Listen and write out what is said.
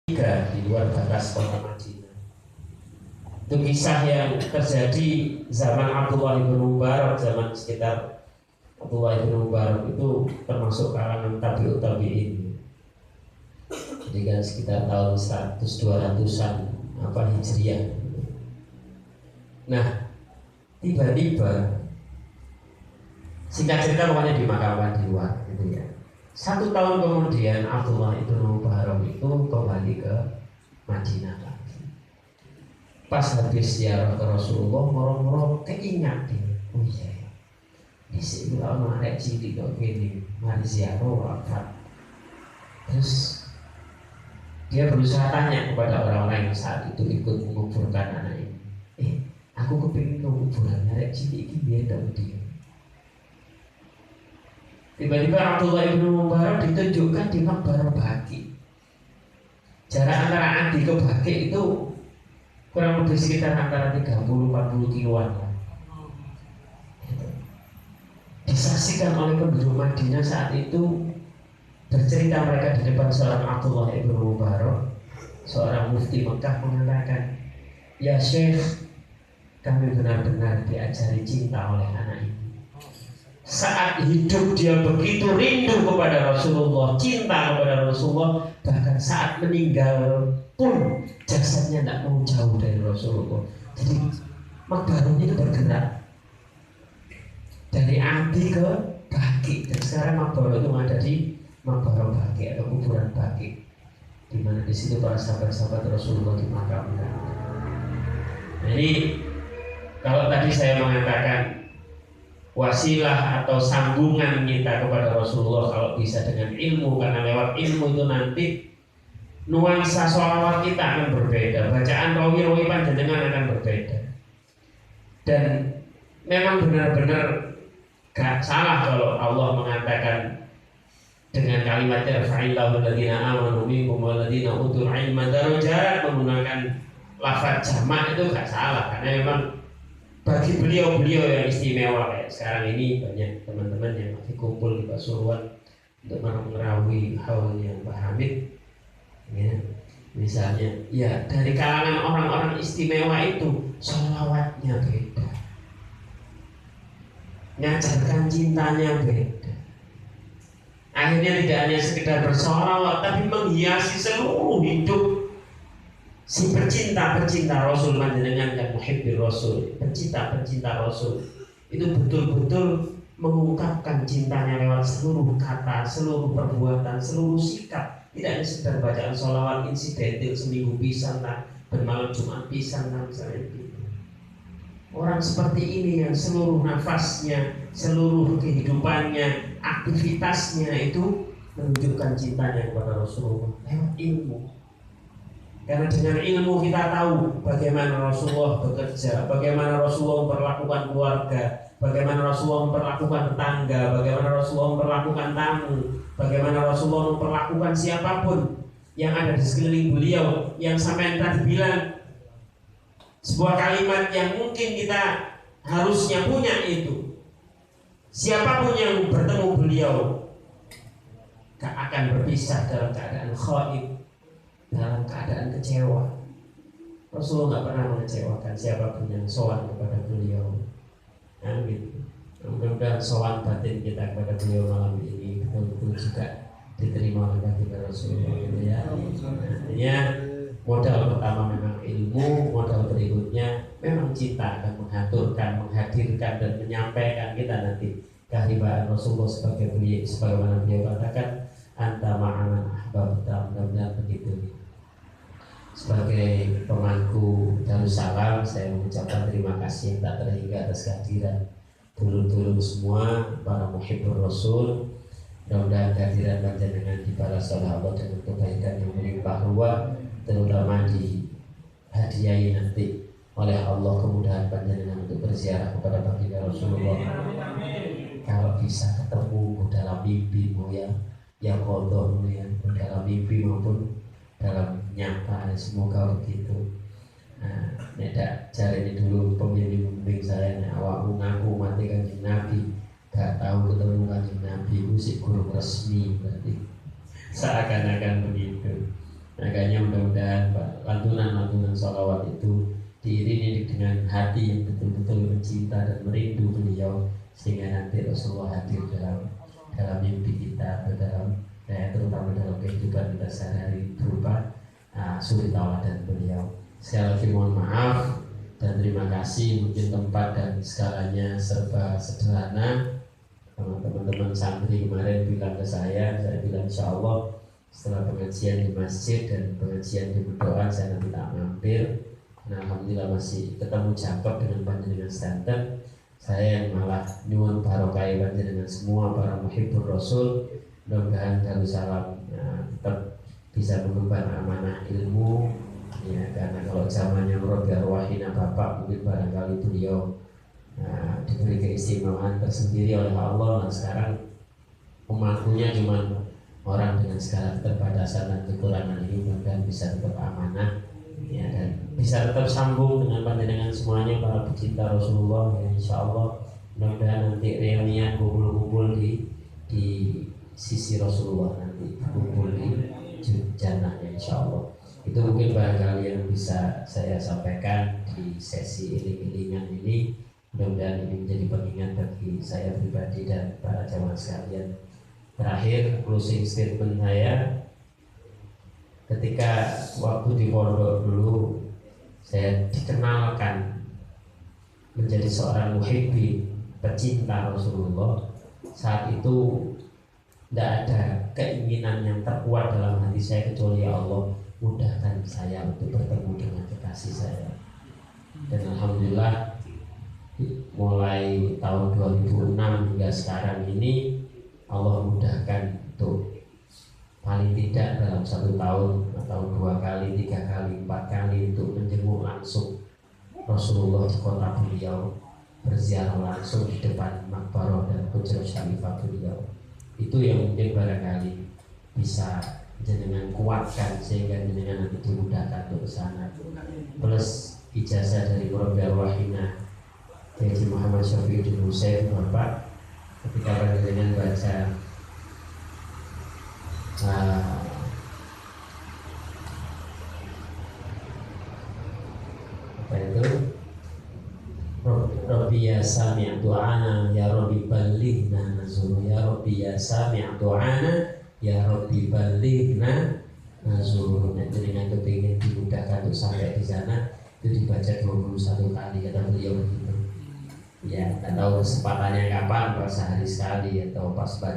tiga di luar batas kota Madinah. Itu kisah yang terjadi zaman Abdullah bin Mubarak, zaman sekitar Abdullah bin Mubarak itu termasuk kalangan tabi'ut tabi'in. Jadi kan sekitar tahun 100-200an Hijriah. Nah, tiba-tiba singkat cerita pokoknya dimakamkan di luar gitu ya. 1 tahun kemudian Abdullah bin Mubarak itu kembali ke Madinah lagi. Pas habis ziarah ke Rasulullah, moro-moro keingat dia. Oh iya ya, di sini kalau ada cilik kok gini, mari ziarah wafat. Terus dia berusaha tanya kepada orang-orang yang saat itu ikut menguburkan anak ini. Aku kepingin kuburan ada cilik ini biar dong dia. Tiba-tiba Abdullah bin Mubarak ditunjukkan di Makbarah Baqi. Jarak antara Adi ke Baqi itu kurang lebih sekitar antara 30-40 kiloan. Disaksikan oleh penduduk Madinah saat itu, bercerita mereka di depan seorang Abdullah bin Mubarak, seorang mufti Mekah, mengatakan, "Ya Syekh, kami benar-benar diajari cinta oleh anak ini. Saat hidup dia begitu rindu kepada Rasulullah, cinta kepada Rasulullah, bahkan saat meninggal pun jasadnya tidak mau jauh dari Rasulullah." Jadi makbarahnya itu bergerak dari Adi ke Baqi, dan sekarang makbarah itu ada di Makbarah Baqi atau kuburan Baqi, di mana di situ para sahabat-sahabat Rasulullah dimakamkan. Jadi kalau tadi saya mengatakan wasilah atau sambungan kita kepada Rasulullah kalau bisa dengan ilmu, karena lewat ilmu itu nanti nuansa sholawat kita akan berbeda, bacaan rawi-rawi panjenengan akan berbeda. Dan memang benar-benar gak salah kalau Allah mengatakan dengan kalimat yarfa'illahu alladziina aamanu minkum walladzina utul ilma darajat, menggunakan lafaz jamak itu gak salah, karena memang bagi beliau-beliau yang istimewa kayak sekarang ini banyak teman-teman yang masih kumpul di Pasuruan untuk merawi haulnya Mbah Hamid ya, misalnya ya, dari kalangan orang-orang istimewa itu sholawatnya beda, ngajarkan cintanya beda. Akhirnya tidak hanya sekedar bersolawat, tapi menghiasi seluruh hidup si pecinta Rasul panjenengan dan muhibbir Rasul, pecinta Rasul itu betul-betul mengungkapkan cintanya lewat seluruh kata, seluruh perbuatan, seluruh sikap. Tidak hanya sekedar bacaan sholawat insidentil seminggu pisan bermalam Jumat pisan misalnya gitu. Orang seperti ini yang seluruh nafasnya, seluruh kehidupannya, aktivitasnya itu menunjukkan cintanya kepada Rasulullah lewat ilmu. Karena dengan ilmu kita tahu bagaimana Rasulullah bekerja, bagaimana Rasulullah memperlakukan keluarga, bagaimana Rasulullah memperlakukan tetangga, bagaimana Rasulullah memperlakukan tamu, bagaimana Rasulullah memperlakukan siapapun yang ada di sekeliling beliau. Yang sampai tadi bilang sebuah kalimat yang mungkin kita harusnya punya itu, siapapun yang bertemu beliau gak akan berpisah dalam keadaan khaif, dalam keadaan kecewa. Rasulullah gak pernah mengecewakan siapapun yang sowan kepada beliau. Amin. Mudah-mudahan sowan batin kita kepada beliau malam ini betul-betul juga diterima oleh baginda Rasulullah ya. Artinya modal pertama memang ilmu, modal berikutnya memang cinta, akan mengaturkan, menghadirkan dan menyampaikan kita nanti keharibaan Rasulullah sebagaimana beliau katakan, anta ma'aman ahbabta, mudah-mudahan begitu. Sebagai pemangku Darussalam, saya mengucapkan terima kasih tak terhingga atas kehadiran dulur-dulur semua, para muhibbur Rasul. Mudah-mudahan kehadiran panjenengan dibalas oleh Allah dengan kebaikan yang melimpah ruah, terutama dihadiahi nanti oleh Allah kemudahan panjenengan untuk berziarah kepada baginda Rasulullah. Kalau bisa ketemu dalam mimpi ya qadha ya, dalam mimpi maupun dalam nyata, semoga begitu. Nah, nedak cari dulu pembimbing saya, awakmu ngaku mati kanjeng Nabi, gak tahu ketemu kanjeng Nabi, musik guru resmi berarti seakan-akan begitu. Makanya mudah-mudahan lantunan sholawat itu diiringi dengan hati yang betul-betul mencinta dan merindu beliau, sehingga nanti Rasulullah hadir dalam mimpi kita, terutama dalam kehidupan kita sehari-hari berupa suri tauladan beliau. Sekali lagi mohon maaf dan terima kasih. Mungkin tempat dan skalanya serba sederhana. Teman-teman santri kemarin bilang ke saya bilang insya Allah setelah pengajian di masjid dan pengajian di Medoan saya nanti tak mampir. Nah, alhamdulillah masih ketemu cakep dengan panjenengan Stanton. Saya yang malah nyuwun barokah panjenengan semua para muhibbur Rasul. Mudah-mudahan Darussalam tetap bisa mengemban amanah ilmu, ya, karena kalau zamannya Robi Arwahina Bapak mungkin barangkali beliau diberi keistimewaan tersendiri oleh Allah. Nah, sekarang pemangkunya cuma orang dengan segala keterbatasan dan kekurangan ini, mudah-mudahan bisa tetap amanah, ya, dan bisa tetap sambung dengan panjenengan semuanya para pecinta Rasulullah, ya, insya Allah. Mudah-mudahan nanti reunian kumpul-kumpul di sisi Rasulullah, nanti kumpul di jannah, ya, insya Allah. Itu mungkin barangkali yang bisa saya sampaikan di sesi iling-ilingan ini. Mudah-mudahan ini menjadi pengingat bagi saya pribadi dan para jamaah sekalian. Terakhir, closing statement saya, ketika waktu di pondok dulu saya dikenalkan menjadi seorang muhibbin, pecinta Rasulullah. Saat itu tidak ada keinginan yang terkuat dalam hati saya kecuali ya Allah mudahkan saya untuk bertemu dengan kekasih saya. Dan alhamdulillah mulai tahun 2006 hingga sekarang ini Allah mudahkan untuk paling tidak dalam 1 tahun atau 2 kali, 3 kali, 4 kali untuk menjenguk langsung Rasulullah di kota beliau, berziarah langsung di depan makbarah dan hujrah syarifah beliau. Itu yang mungkin barangkali bisa jenengan kuatkan sehingga jenengan nanti dimudahkan untuk kesana. Plus ijazah dari Murabbi Arwahina Haji Muhammad Syafiuddin Husain Bapak, ketika panjenengan baca apa itu, Rabbi ya sami' du'ana ya Rabbi ballighna nazuru, ya Rabbi ya sami' du'ana ya Rabbi ballighna nazuru. Nanti dengan kepingin dimudahkan untuk sampai di sana, itu dibaca 21 kali kata beliau begitu. Ya, tidak tahu kesempatannya kapan, pas sehari sekali atau pas